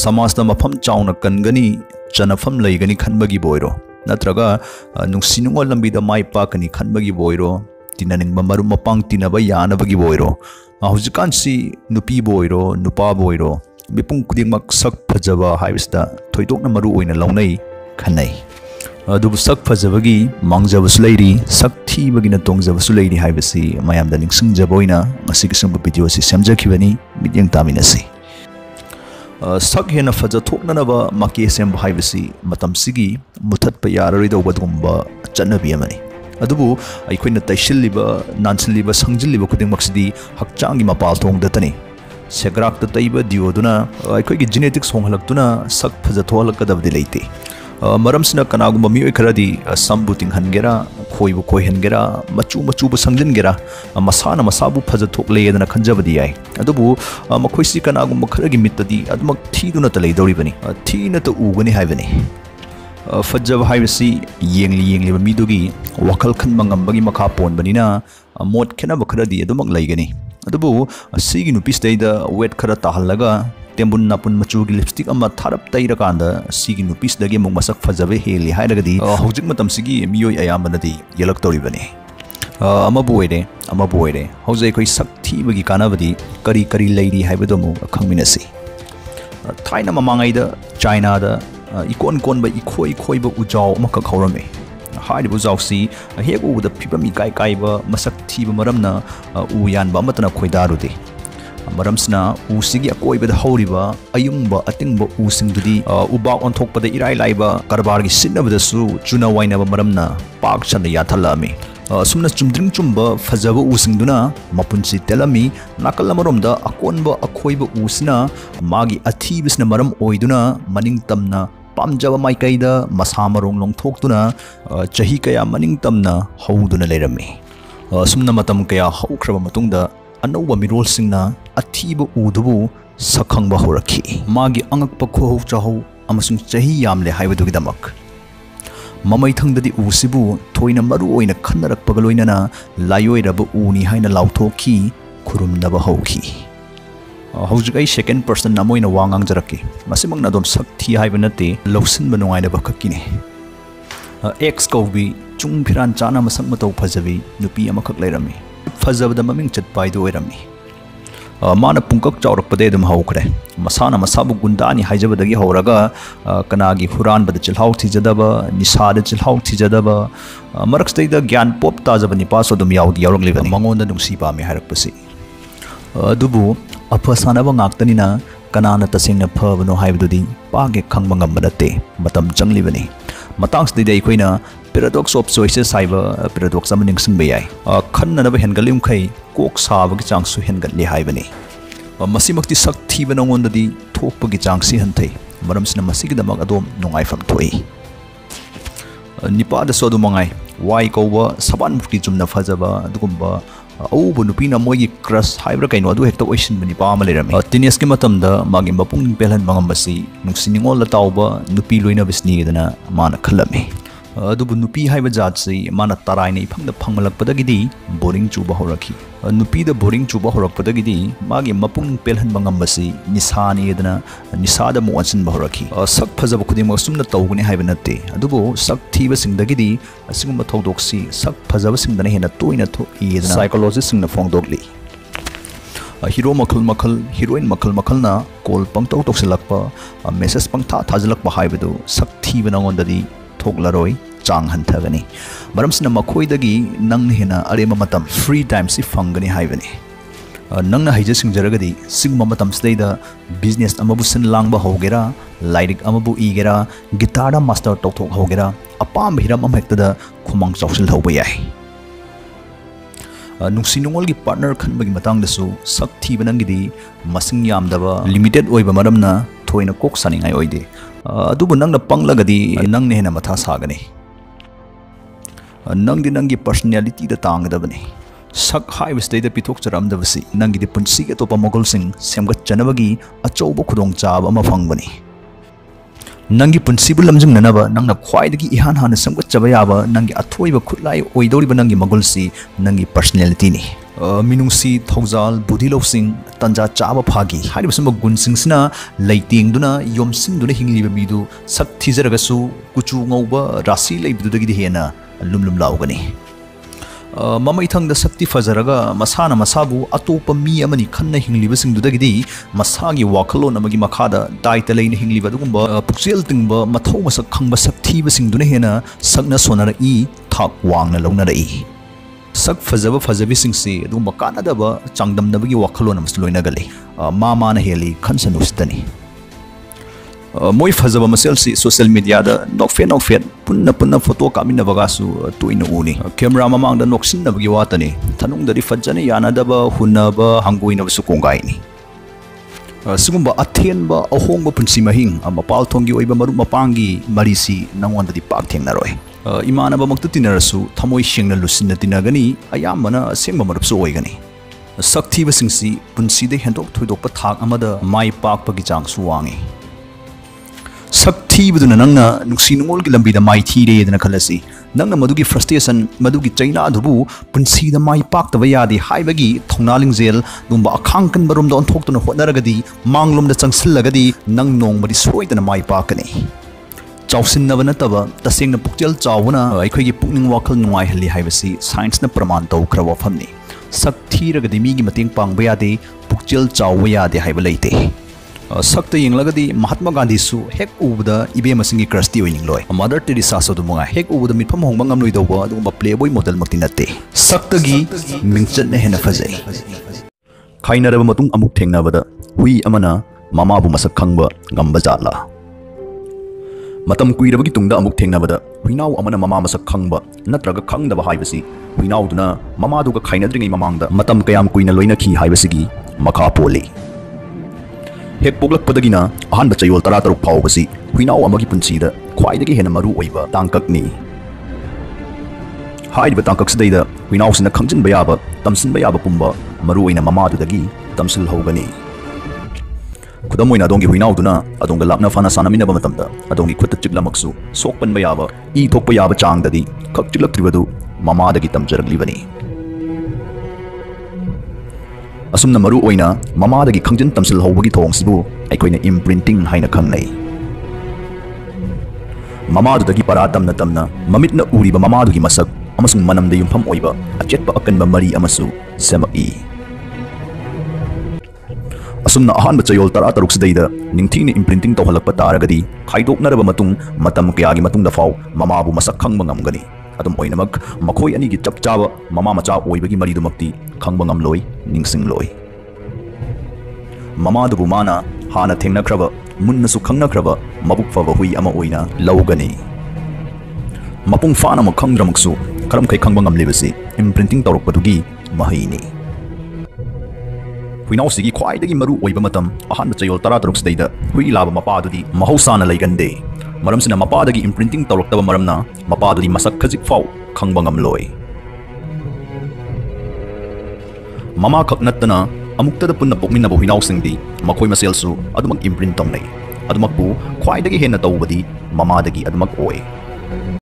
समाजदा मफम चाउना कनगनी चनफम लेगनी खनबगी बोइरो नत्रगा नुंसिनुंगो लंबीदा माइ पाकनी खनबगी बोइरो तिननिंगबा मरु मपांग तिनबा यानबगी बोइरो हौजिकानसी नुपी बोइरो नुपा बोइरो मिपुंग खुदिंगमक सक फजबा हाइबसदा थोइदोकना मरु ओइना लौनै खनै अदुबु सक फजबगी मांगजबसु लैरी सक थीबगिना तोंगजबसु Larry हाइबसी मयामदा निंगसिंगजब ओइना ngasiga sumba video si semjakhibani midyang taminasi sak hena faja thoknanaba make sem haibasi matam sigi muthatpa yararidauba dumba channabi amani adubu aikoina taishilliba nansilliba sangjilliba khudingmaksidi hakchangi mapal thongdatani segrakta taiba dioduna aikoigi genetics honghalakduna sak faja tholakadabdi leite maramsina kanagumba mioi kharadi sambu tinghangera khoibu khoihangera machu bu sangjingera masana masabu faja thokledana khanjabadi yai adubu makhoisi kanagumba kharagi mittadi admak thiduna ta leidoribani thina ta ugani haibani fajab haibasi yengli midugi wakal khanba ngambagi makha ponbanina mot khena bakhradi adumak leigani adubu sigi nupisdaida weight khara tahallaga tembun napun machugi lipstick ama tharap taira kanda sigi nupis dagi mung masak fajabe heli hairagadi hojik matam sigi miyoi ayambanadi yelak toribani ama boire hojai koi sakthi bagi kanabadi kari leiri haibadomu khangminasi thaina mamangai da China da ikon ba ikhoi ba ujau makak haurame hairibu jausi hek u da phibami kai ba masak thiba maramna u yan ba matana khoidarude maramsna usigi akoibada horiba ayungba atingba usingdudi uba onthokpada irai laiba karbargi sinnabadasu chuna wainaba maramna pak chanda yathalami sumna chumdring chumba fajaba usingduna mapunsi telami nakallamaromda akonba akhoiba usina magi athibisna maram oiduna maning tamna pamjaba maikaida masamarong longthoktuna chahi kaya maning tamna hauduna leirami sumna matam kaya haukraba matungda anauba mirolsingna athiba udubu sakhangba horakhi magi angakpa khohau chahau amasung chahi yamle haibadugi damak mamai thangdadi usibu thoina maru oina khannarakpaga loinana layoiraba uni haina lauthoki khurumnaba hauki haujikai second person namoina wangang jaraki masimang nadom sakthi haiba nate lausinba nungaina bakhakine ex kaubi chungphiran chana masak matau phajabi nupi amakhak leirami fazabda maming chatpai do erami mana pungkak chaurakpade dum haukre masana masabu gundani haijabadagi horaga kanagi huran bada chilhau thijadaba nisada chilhau thijadaba maraksteida gyan pop tajabani paso dum yaudi yauraglibani mangonda nungsi pami harakpasi adubu aphasana ba ngaktanina kanana tasingna phabano haibdudi page khangba ngambadate matam changlibani matangstida ikoina paradox of choices haiba paradox amaning singba yai khannana ba hengalim khai kok sabagi changsu hengatli haibani masimakti sakthi banongondadi thokpagi changsi hanthai maramsina masigidamag adom nungaifam thoi nipada sodu mangai wai kowa saban mukti chumna fajaba adugumba aubu nupina mogi crush haibra kaino adu hekta oisin bani pa ma lerami tines ki matamda magi mapung pelhan mangambasi nungsiningol la tauba nupi loina bisni dana mana khalami adubu nupi haiba jatsi mana tarai nei phangda phangmalakpadagidi boring chuba horakhi nupi da boring chuba horakpadagidi magi mapung pelhan mangambasi nisani edana nisada mo ansin horakhi sak phajaba khuding sumna tawguni haiba natte adubu sak thiba singdagidi asinguma thawdoksi sak phajaba singdana hena toina tho edana psychologist singna phongdokli hero makhal heroine makhal na call pangtau toksilakpa message pangtha thajalakpa haibadu sak thiba nangondadi thoklaroi chang hanthagani maramsina makhoidagi nang hena arema matam free time si fangani haibani nangna haija singjaragadi singma matam sdaida business amabu sin langba hogera lairik amabu igera guitar da master tokthok hogera apam hiram amhektada khumang chawsil hoba yai nungsinungol gi partner khanbagi matang dasu sakthi banangidi masing yamdaba limited oiba maramna thoina kok saningai oide adubu nangna panglagadi nangne hena matha sagani nangi personality da tangdabani sak haibstai da pithok charamdabasi nangi di punsi ke topa mogol sing semgat chanabagi achauba khudong chab ama fangbani nangi punsi bu lamjing nanaba nangna khwaidagi ihan hana semgat chabaya ba nangi athoiba khutlai oidori ba nangi mogol si nangi personality ni ꯃꯤꯅꯨꯡꯁꯤ ꯊꯧꯖꯥꯜ ꯕꯨꯙꯤ ꯂꯧꯁꯤꯡ ꯇꯟꯖꯥ ꯆꯥꯕ ꯐꯥꯒꯤ ꯍꯥꯏꯔꯤꯕ ꯁꯨꯝꯕ ꯒꯨꯟꯁꯤꯡꯁꯤꯅ ꯂꯩꯇꯦꯡꯗꯨꯅ ꯌꯣꯝꯁꯤꯟꯗꯨꯅ ꯍꯤꯡꯂꯤꯕ ꯃꯤꯗꯨ ꯁꯛ ꯊꯤꯖꯔꯒꯁꯨ ꯀꯨꯆꯨ ꯉꯧꯕ ꯔꯥꯁꯤ ꯂꯩꯕꯗꯨꯗꯒꯤꯗꯤ ꯍꯦꯟꯅ ꯂꯨꯝ ꯂꯥꯎꯒꯅꯤ ꯃꯃꯩꯊꯪꯗ ꯁꯛꯇꯤ ꯐꯖꯔꯒ ꯃꯁꯥꯅ ꯃꯁꯥꯕꯨ ꯑꯇꯣꯞꯄ ꯃꯤ ꯑꯃꯅꯤ ꯈꯟꯅ ꯍꯤꯡꯂꯤꯕꯁꯤꯡꯗꯨꯗꯒꯤꯗꯤ ꯃꯁꯥꯒꯤ ꯋꯥꯈꯜꯂꯣꯟ ꯑꯃꯒꯤ ꯃꯈꯥꯗ ꯗꯥꯏꯇ ꯂꯩꯅ ꯍꯤꯡꯂꯤꯕ ꯑꯗꯨꯒꯨꯝꯕ ꯄꯨꯛꯆꯦꯜ ꯇꯤꯡꯕ ꯃꯊꯧ ꯃꯁꯛ ꯈꯪꯕ ꯁꯛꯊꯤꯕꯁꯤꯡꯗꯨꯅ ꯍꯦꯟꯅ ꯁꯛꯅ ꯁꯣꯟꯅꯔꯛꯏ ꯊꯥꯛ ꯋꯥꯡꯅ ꯂꯧꯅꯔꯛꯏ sak fazaba fazabising si adumba kanadaba changdamnabagi wakhalon amsu loinagale mana heli khansanustani moi fazaba masel si social media da nokfet punna photo kaminabaga su toina uni camera mamang da noksinabagi watani thanungdari fajjani yanadaba hunaba hanguinaba su kongai ni sigumba athenba ahongba punsi mahing mapal thongi oiba maru mapangi marisi nangwanda di pak thengnaroi imanaba makta tinarasu thamoi sengna lusina tinagani ayamana sengba marupsu oigani sakthi basingsi punside hendok thoidokpa thak amada mai pakpagi changsu wangi sakthi buduna nangna nungsi nungol gi lambi da mai thire dana khalasi nangna madugi frustration madugi chaina dubu punsi da mai paktaba yadi haibagi thongnaling zel gumba akhangkan barum da onthokna hotnaragadi manglom da changsilagadi nang nongmadi soidana mai pakani chausinnaba nataba tasengna pukchel chawuna aikhoigi pukning wakhal nuai hali haibasi science na praman tawkhra wafamni sakthi ragadi mi gi mateng pangba yade pukchel chawwa yade haiba leite sakta yenglagadi mahatma gandhi su hek ubda ibe masingi crush oining loi mother teresa so dumunga hek ubda mitpham hongba ngamloi dawba adugumba playboy model makti natte sakta gi mingchat na hena fazai khainaraba matung amuk thengnabada hui amana mama bu masak khangba ngamba jatla matam kuirabagi tungda amuk thengnabada huinau amana mama masak khangba natraga khangdaba haibasi huinau duna mama duga khainadringai mamangda matam kayam kuina loina khi haibasigi makha poli hek poglakpadagina ahanba chayol 13 phawbasi huinau amagi punsida khwaidagi hena maru oiba tangkakni haiba tangkaksidai huinau sina khangjin bayaba tamsin bayaba pumba maru oina mama dudagi tamsil hogani खुदमोइना अदोंगी हुइनाउदुना अदोंगा लापना फाना सानामिनबा मतमदा अदोंगी खुत्त चिक्लामक्सु सोकपन बयाबा ई थोकपा याबा चांगददी खक चिक्लक्त्रिबदु ममादगी तमजरगलिबनी असुमना मरु ओइना ममादगी खंजन तमसिल हौबगी थोंगसिबु अइखोइना imprinting हाइना खंगनै ममादुदगी पारा तमना तमना ममितना उरिबा ममादुगी मसक अमसुंग मनमदा युमफम ओइबा अचेतपा अकनबा मरी अमसु same असुमना अहानबा चयोल 13 सिदैदा निंगथिंगने imprinting तौहलकपा तारगदी खाइदोकनरबा मतुंग मतम कयागी मतुंगदा फाव ममाबु मसक खंगबा ngamgani adum oinamak makhoi ani gi chapchaba mama macha oibagi maridumakti khangba ngamloi ningsingloi mama dubu mana hana thengnakraba munnasu khangnakraba mabuk faba hui ama oina lawgani mapung fana ma khangdramaksu karam kai khangba ngamlebasi imprinting tawrokpadugi mahaini हुइनाउ सिगी ख्वाइदगी मरु ओइबा मतम अहानबा चयोल 13 सिदैदा हुइ लाबा मपादुदी महौसाना लैगंदे मरमसिना मपादगी imprinting तौरक्तबा मरमना मपादुदी मसक खजिक फाउ खंगबा ngamloi mama खक नत्तना अमुक्तदा पुन्ना पोकमिनबा हुइनाउ सिंगदी मखोइ मसेलसु अदुमक imprint तौनै अदुमकपु ख्वाइदगी हेन्ना तौबदी ममादगी अदुमक ओइ